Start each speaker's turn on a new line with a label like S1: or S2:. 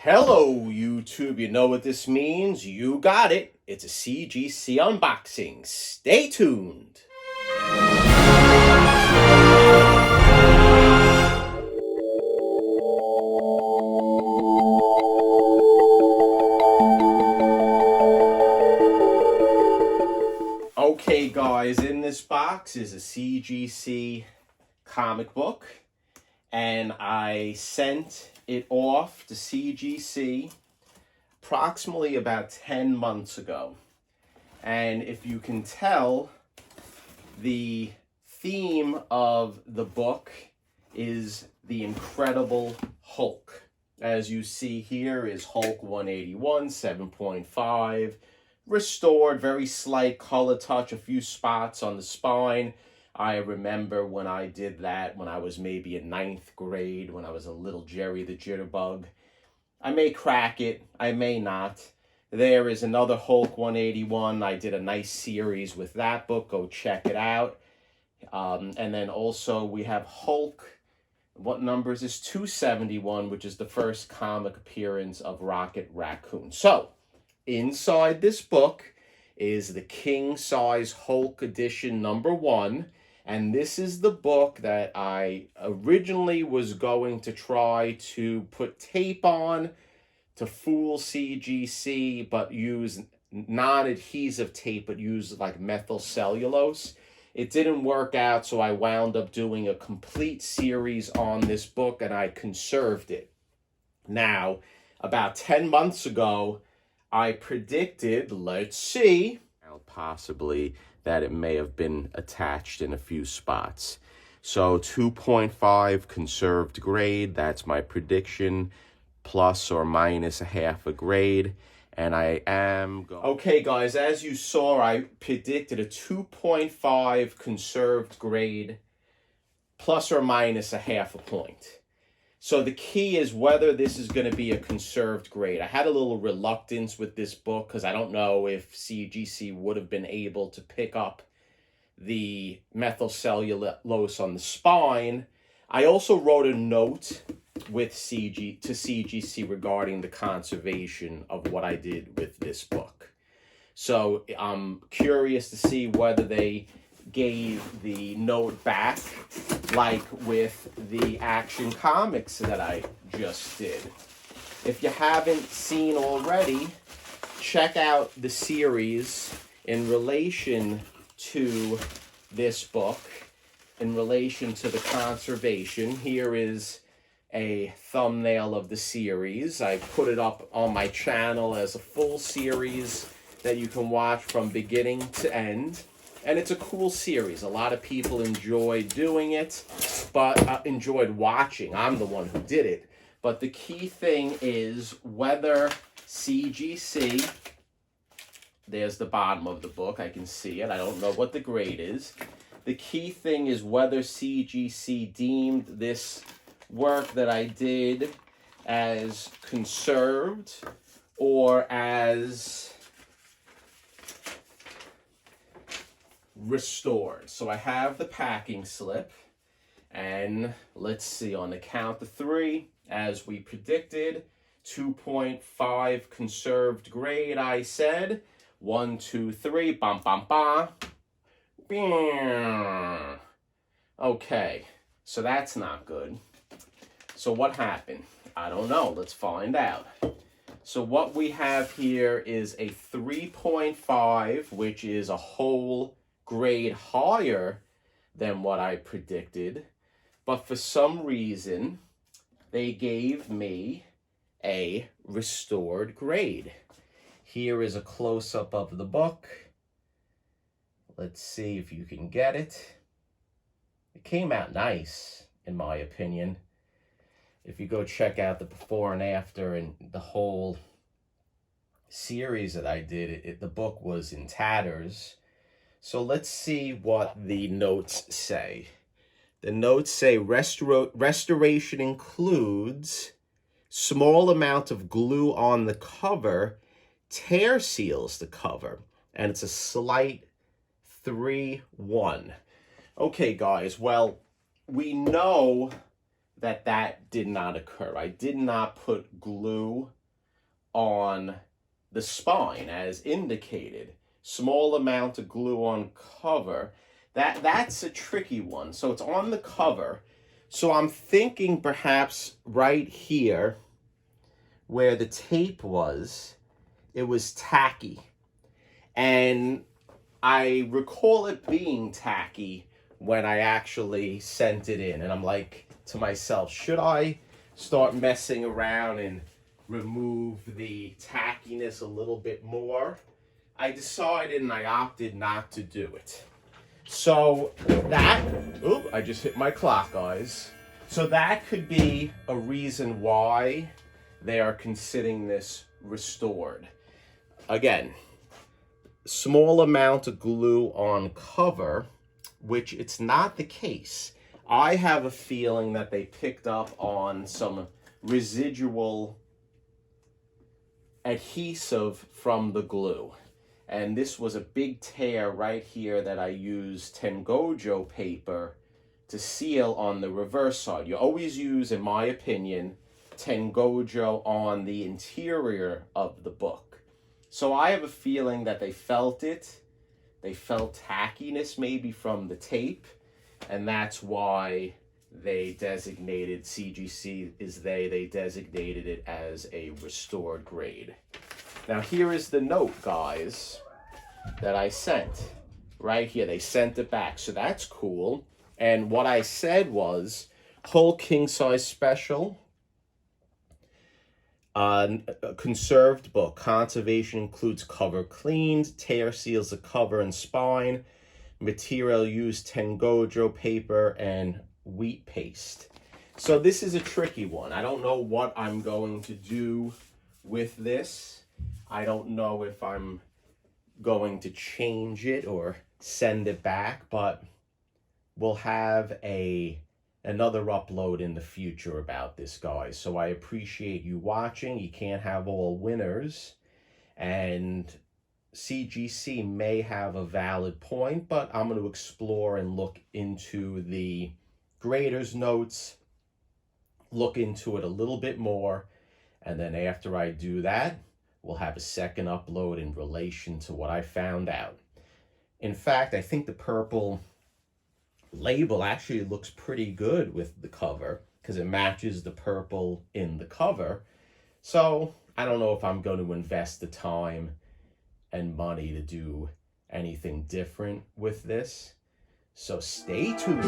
S1: Hello, YouTube. You know what this means? You got it. It's a CGC unboxing. Stay tuned. Okay, guys, in this box is a CGC comic book, and I sent it off to CGC approximately about 10 months ago. And if you can tell, the theme of the book is the Incredible Hulk. As you see here is Hulk 181, 7.5, restored, very slight color touch, a few spots on the spine. I remember when I did that when I was maybe in 9th grade, when I was a little Jerry the Jitterbug. I may crack it, I may not. There is another Hulk 181. I did a nice series with that book. Go check it out. And then also we have Hulk, what number is this? 271, which is the first comic appearance of Rocket Raccoon. So, inside this book is the King Size Hulk edition #1. And this is the book that I originally was going to try to put tape on to fool CGC, but use non-adhesive tape, but use like methyl cellulose. It didn't work out, so I wound up doing a complete series on this book, and I conserved it. Now, about 10 months ago, I predicted, let's see, possibly that it may have been attached in a few spots. So 2.5 conserved grade, that's my prediction, plus or minus a half a grade. And I am okay, guys, as you saw, I predicted a 2.5 conserved grade, plus or minus a half a point. So the key is whether this is going to be a conserved grade. I had a little reluctance with this book because I don't know if CGC would have been able to pick up the methyl cellulose on the spine. I also wrote a note with CGC regarding the conservation of what I did with this book. So I'm curious to see whether they gave the note back, like with the Action Comics that I just did. If you haven't seen already, check out the series in relation to this book, in relation to the conservation. Here is a thumbnail of the series. I put it up on my channel as a full series that you can watch from beginning to end. And it's a cool series. A lot of people enjoyed doing it, but enjoyed watching. I'm the one who did it. But the key thing is whether CGC, there's the bottom of the book, I can see it. I don't know what the grade is. The key thing is whether CGC deemed this work that I did as conserved or as restored. So I have the packing slip, and let's see, on the count of 3, as we predicted, 2.5 conserved grade, I said. 1, 2, 3, bam, bam, bam. Okay, so that's not good. So what happened? I don't know. Let's find out. So what we have here is a 3.5, which is a whole grade higher than what I predicted, but for some reason they gave me a restored grade. Here is a close-up of the book. Let's see if you can get it. It came out nice, in my opinion. If you go check out the before and after and the whole series that I did, the book was in tatters. So let's see what the notes say. The notes say restoration includes small amount of glue on the cover, tear seals the cover, and it's a slight 3-1. Okay, guys, well, we know that that did not occur. I did not put glue on the spine as indicated. Small amount of glue on cover. That's a tricky one. So it's on the cover. So I'm thinking perhaps right here where the tape was, it was tacky. And I recall it being tacky when I actually sent it in. And I'm like to myself, should I start messing around and remove the tackiness a little bit more? I decided and I opted not to do it. So that, oop, I just hit my clock, guys. So that could be a reason why they are considering this restored. Again, small amount of glue on cover, which it's not the case. I have a feeling that they picked up on some residual adhesive from the glue. And this was a big tear right here that I used Tengojo paper to seal on the reverse side. You always use, in my opinion, Tengojo on the interior of the book. So I have a feeling that they felt it. They felt tackiness maybe from the tape, and that's why they designated, CGC is they designated it as a restored grade. Now here is the note, guys, that I sent. Right here, they sent it back, so that's cool. And what I said was, whole king size special, conserved book. Conservation includes cover cleaned, tear seals the cover and spine. Material used Tengojo paper and wheat paste. So this is a tricky one. I don't know what I'm going to do with this. I don't know if I'm going to change it or send it back, but we'll have another upload in the future about this, guys. So I appreciate you watching. You can't have all winners, and CGC may have a valid point, but I'm going to explore and look into the grader's notes, look into it a little bit more, and then after I do that, we'll have a second upload in relation to what I found out. In fact, I think the purple label actually looks pretty good with the cover because it matches the purple in the cover. So I don't know if I'm going to invest the time and money to do anything different with this. So stay tuned.